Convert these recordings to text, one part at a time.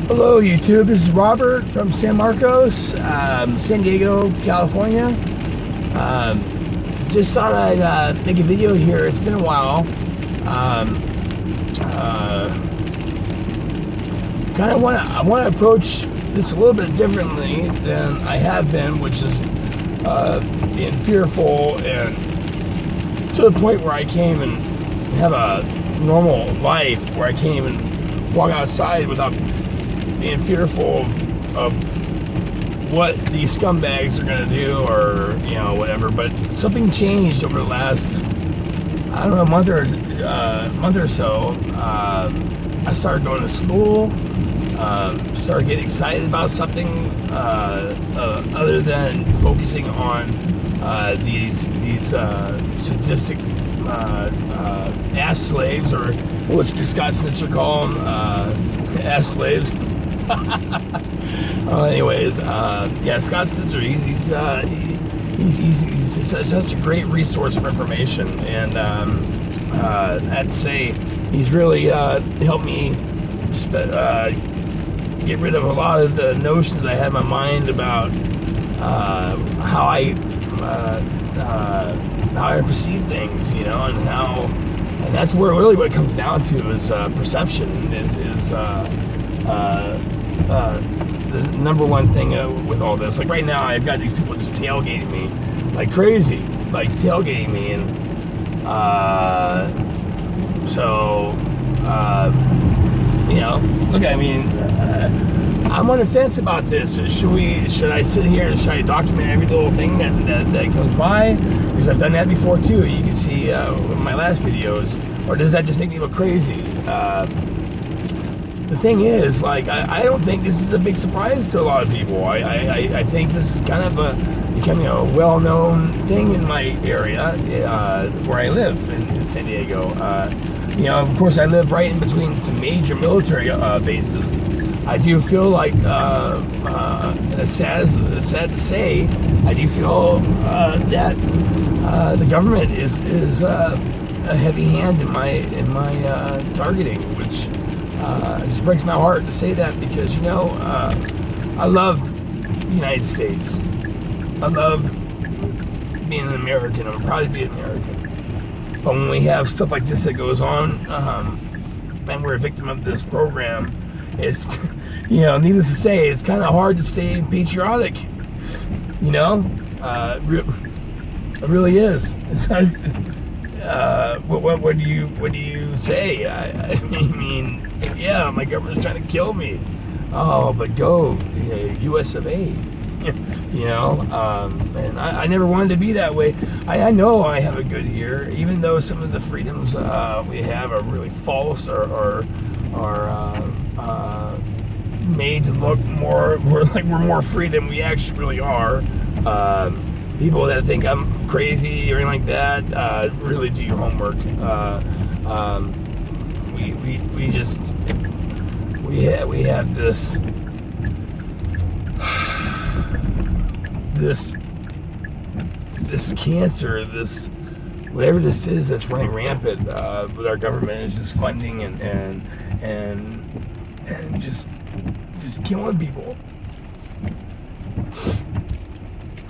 Hello YouTube, this is Robert from San Marcos, San Diego, California. Just thought I'd make a video here. It's been a while. I want to approach this a little bit differently than I have been, which is being fearful and to the point where I can't even have a normal life, where I can't even walk outside without being fearful of what these scumbags are gonna do, or whatever. But something changed over the last, I don't know, month or so. I started going to school, started getting excited about something other than focusing on these sadistic ass slaves, or what Scott Snitzer call them, ass slaves. Anyways, Scott Snitzer, he's such a great resource for information, and I have to say he's really helped me get rid of a lot of the notions I had in my mind about how I perceive things, and that's where really what it comes down to is perception is the number one thing with all this. Like right now, I've got these people just tailgating me like crazy, and look, I'm on the fence about this. Should I sit here and try to document every little thing that comes by? Because I've done that before too. You can see my last videos. Or does that just make me look crazy? The thing is, I don't think this is a big surprise to a lot of people. I think this is kind of becoming a well-known thing in my area where I live in San Diego. Of course, I live right in between some major military bases. I do feel like, sad to say, I do feel that the government is a heavy hand in my targeting, which it just breaks my heart to say that, because I love the United States. I love being an American. I'm proud to be an American. But when we have stuff like this that goes on, and we're a victim of this program, it's, needless to say, it's kind of hard to stay patriotic. It really is. It's what do you say? I mean, yeah, my government's trying to kill me. Oh, but go, U.S. of A. And I never wanted to be that way. I know I have it good here, even though some of the freedoms we have are really false, or made to look more, we're more free than we actually really are. People that think I'm crazy or anything like that, really do your homework. We have this cancer, this whatever this is that's running rampant with our government, is just funding and just killing people.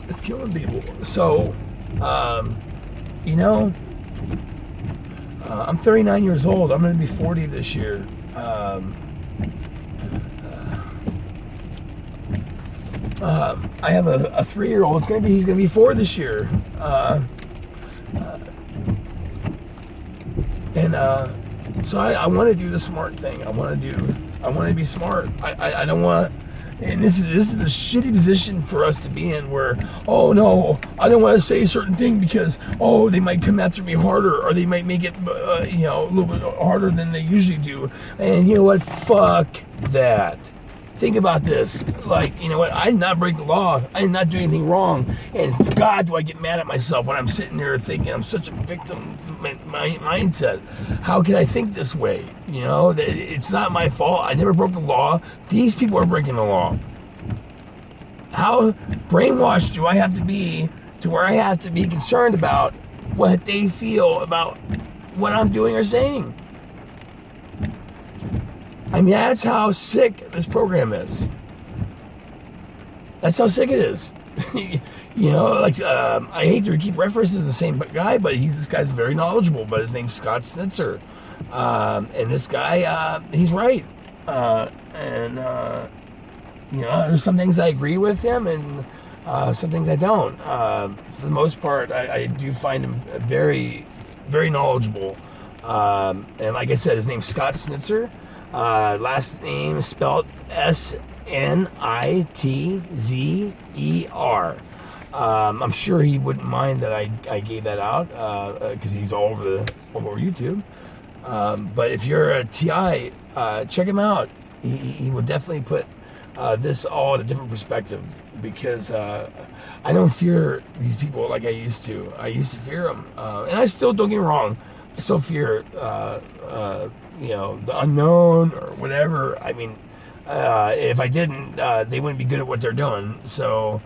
It's killing people. So, I'm 39 years old. I'm going to be 40 this year. I have a 3-year-old. He's going to be 4 this year. So I want to do the smart thing. I want to be smart. I don't want. And this is a shitty position for us to be in, where, oh no, I don't want to say a certain thing because, oh, they might come after me harder, or they might make it a little bit harder than they usually do. And you know what? Fuck that. Think about this. I did not break the law. I did not do anything wrong. And God, do I get mad at myself when I'm sitting there thinking I'm such a victim mindset. How can I think this way? It's not my fault. I never broke the law. These people are breaking the law. How brainwashed do I have to be to where I have to be concerned about what they feel about what I'm doing or saying? I mean, that's how sick this program is. That's how sick it is. You know, like, I hate to keep references the same guy, but this guy's very knowledgeable, but his name's Scott Snitzer. And this guy, he's right. You know, there's some things I agree with him, and some things I don't. For the most part, I do find him very, very knowledgeable. And like I said, his name's Scott Snitzer. Last name is spelled Snitzer. I'm sure he wouldn't mind that I gave that out, because he's all over YouTube. But if you're a TI, check him out. He will definitely put this all in a different perspective, because I don't fear these people like I used to. I used to fear them, and I still, don't get me wrong, I still fear you know, the unknown or whatever. I mean, if I didn't, they wouldn't be good at what they're doing. So,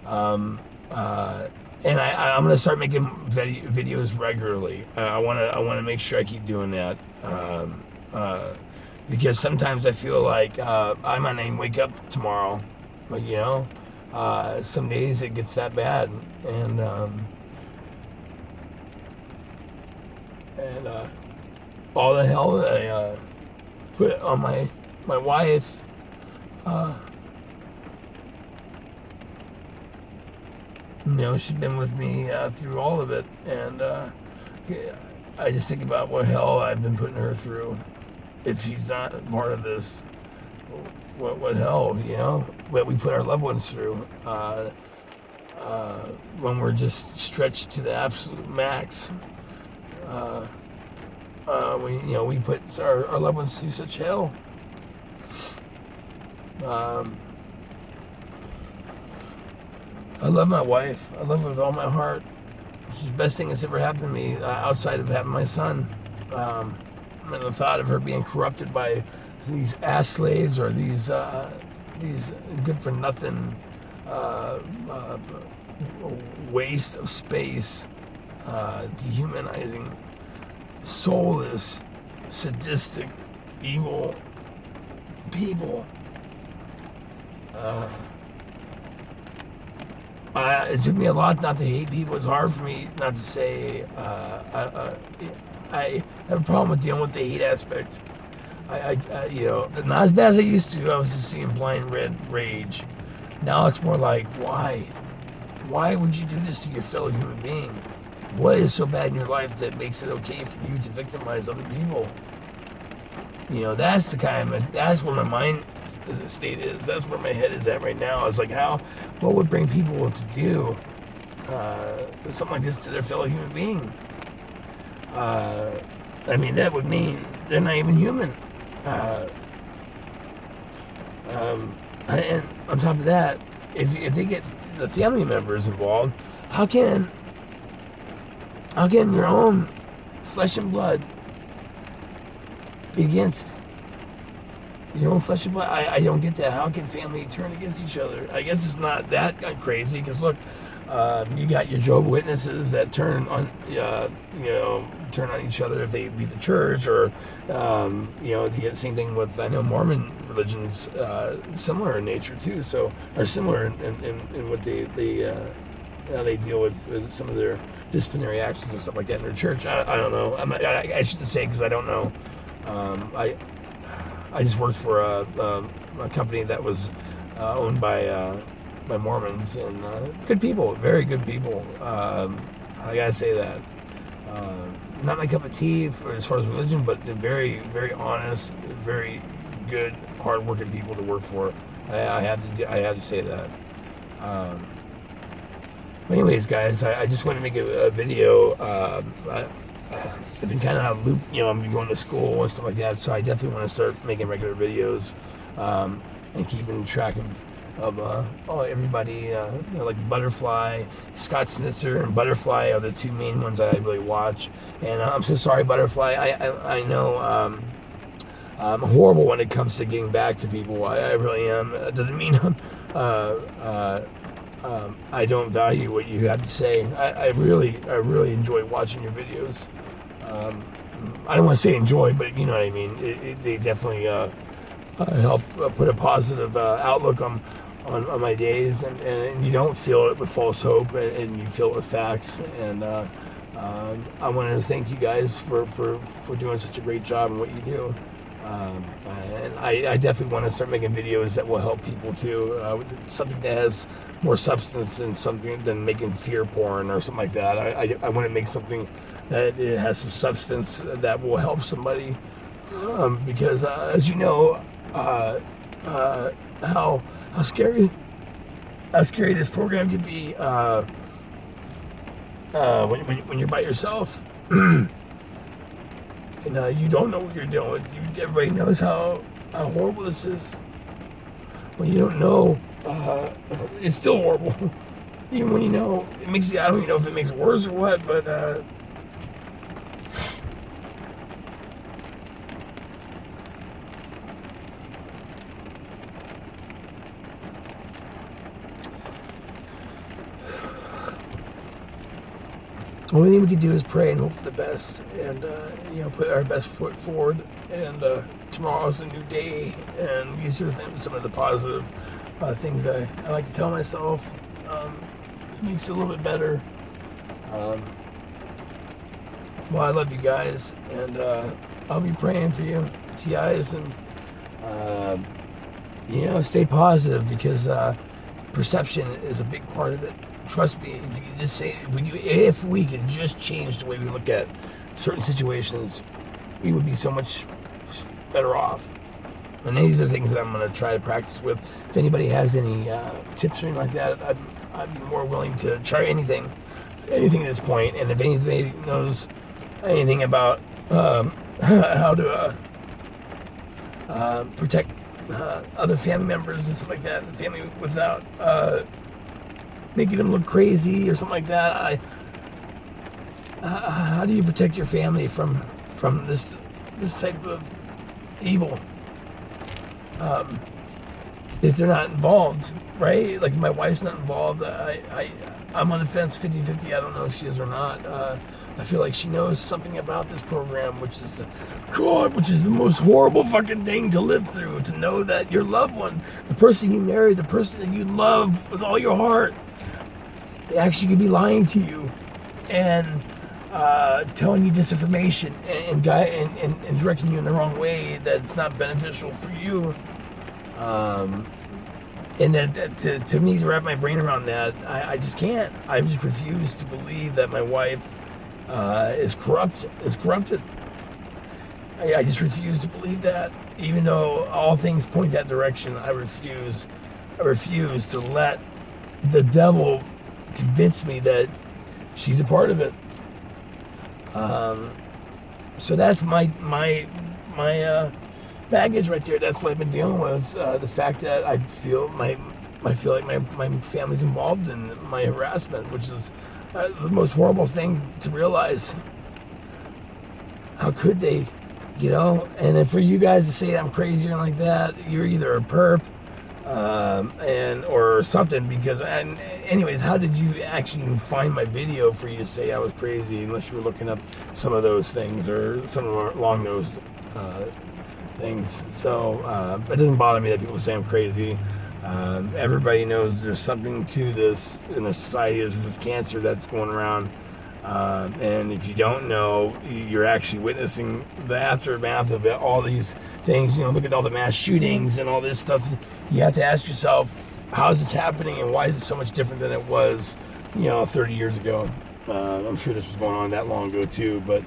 and I'm gonna start making videos regularly. I wanna make sure I keep doing that, because sometimes I feel like I might not even wake up tomorrow. But you know, some days it gets that bad, and all the hell that I put on my wife. You know, she's been with me through all of it, and I just think about what hell I've been putting her through. If she's not part of this, what hell, you know, what we put our loved ones through when we're just stretched to the absolute max. We put our loved ones through such hell. I love my wife. I love her with all my heart. She's the best thing that's ever happened to me, outside of having my son. And the thought of her being corrupted by these ass slaves, or these good for nothing waste of space, dehumanizing, soulless, sadistic, evil people. It took me a lot not to hate people. It's hard for me not to say. I have a problem with dealing with the hate aspect. You know, not as bad as I used to. I was just seeing blind red rage. Now it's more like, why? Why would you do this to your fellow human being? What is so bad in your life that makes it okay for you to victimize other people? You know, that's where my mind state is. That's where my head is at right now. It's like, what would bring people to do something like this to their fellow human being? I mean, that would mean they're not even human. And on top of that, if they get the family members involved, how can your own flesh and blood be against your own flesh and blood? I don't get that. How can family turn against each other? I guess it's not that crazy, because look, you got your Jehovah's Witnesses that turn on each other if they leave the church, or the same thing with, I know Mormon religion's similar in nature too. So, or similar in what they how they deal with some of their disciplinary actions and stuff like that in their church. I don't know. I shouldn't say, because I don't know. I just worked for a company that was owned by Mormons, and good people, very good people. I gotta say that. Not my cup of tea as far as religion, but they're very, very honest, very good, hard-working people to work for. I had to say that. Anyways, guys, I just want to make a video. I've been kind of loop, I'm going to school and stuff like that, so I definitely want to start making regular videos, and keeping track of everybody, like Butterfly, Scott Snitzer, and Butterfly are the two main ones that I really watch. And I'm so sorry, Butterfly. I know I'm horrible when it comes to getting back to people. I really am. It doesn't mean I don't value what you have to say. I really enjoy watching your videos. I don't want to say enjoy, but you know what I mean. They definitely help put a positive outlook on my days, and you don't fill it with false hope, and you fill it with facts. And I wanted to thank you guys for doing such a great job in what you do. And I definitely want to start making videos that will help people too. Something that has more substance than something than making fear porn or something like that. I want to make something that it has some substance that will help somebody. Because as you know, how scary this program can be when you're by yourself. And you don't know what you're doing. Everybody knows how horrible this is. When you don't know, it's still horrible. Even when you know, it makes you, I don't even know if it makes it worse or what, but the only thing we can do is pray and hope for the best, and put our best foot forward. And tomorrow's a new day, and these are some of the positive things I like to tell myself. It makes it a little bit better. Well, I love you guys, and I'll be praying for you, TIs, and stay positive, because perception is a big part of it. Trust me, if you could just say, if we could just change the way we look at certain situations, we would be so much better off. And these are things that I'm going to try to practice with. If anybody has any tips or anything like that, I'd be more willing to try anything at this point. And if anybody knows anything about how to protect other family members and stuff like that, the family without making them look crazy or something like that, how do you protect your family from this type of evil? If they're not involved, right? Like, my wife's not involved. I'm on the fence 50-50. I don't know if she is or not. I feel like she knows something about this program, which is the most horrible fucking thing to live through. To know that your loved one, the person you married, the person that you love with all your heart, they actually could be lying to you and telling you disinformation and directing you in the wrong way that's not beneficial for you. And that to me, to wrap my brain around that, I just can't. I just refuse to believe that my wife is corrupted. I just refuse to believe that. Even though all things point that direction, I refuse to let the devil convince me that she's a part of it. So that's my baggage right there. That's what I've been dealing with. The fact that I feel like my family's involved in my harassment, which is the most horrible thing to realize. How could they, And then for you guys to say I'm crazy or like that, you're either a perp or something. Because, and anyways, how did you actually even find my video for you to say I was crazy, unless you were looking up some of those things or some along those things? So it doesn't bother me that people say I'm crazy. Everybody knows there's something to this in the society. There's this cancer that's going around, and if you don't know, you're actually witnessing the aftermath of all these things. Look at all the mass shootings and all this stuff. You have to ask yourself, how is this happening, and why is it so much different than it was 30 years ago? I'm sure this was going on that long ago too, but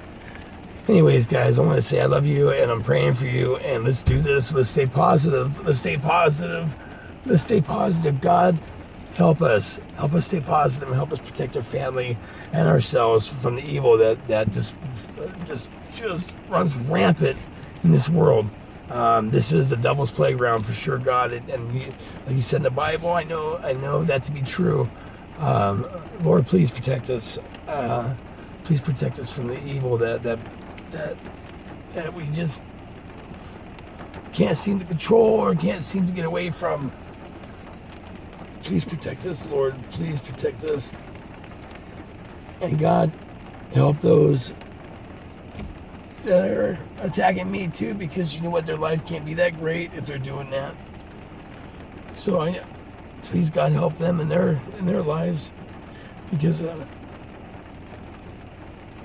anyways, guys, I want to say I love you, and I'm praying for you, and let's do this. Let's stay positive. Let's stay positive. Let's stay positive. God, help us. Help us stay positive, and help us protect our family and ourselves from the evil that just runs rampant in this world. This is the devil's playground for sure, God. And like you said in the Bible, I know that to be true. Lord, please protect us. Please protect us from the evil that we just can't seem to control or can't seem to get away from. Please protect us, Lord. Please protect us. And God, help those that are attacking me too, because you know what, their life can't be that great if they're doing that. So please God help them in their lives, because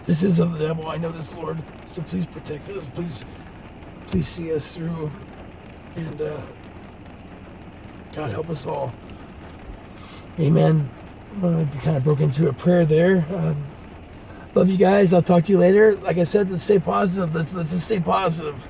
this is of the devil. I know this, Lord. So please protect us. Please see us through, and God help us all. Amen. I kind of broke into a prayer there. Love you guys. I'll talk to you later. Like I said, let's stay positive. Let's just stay positive.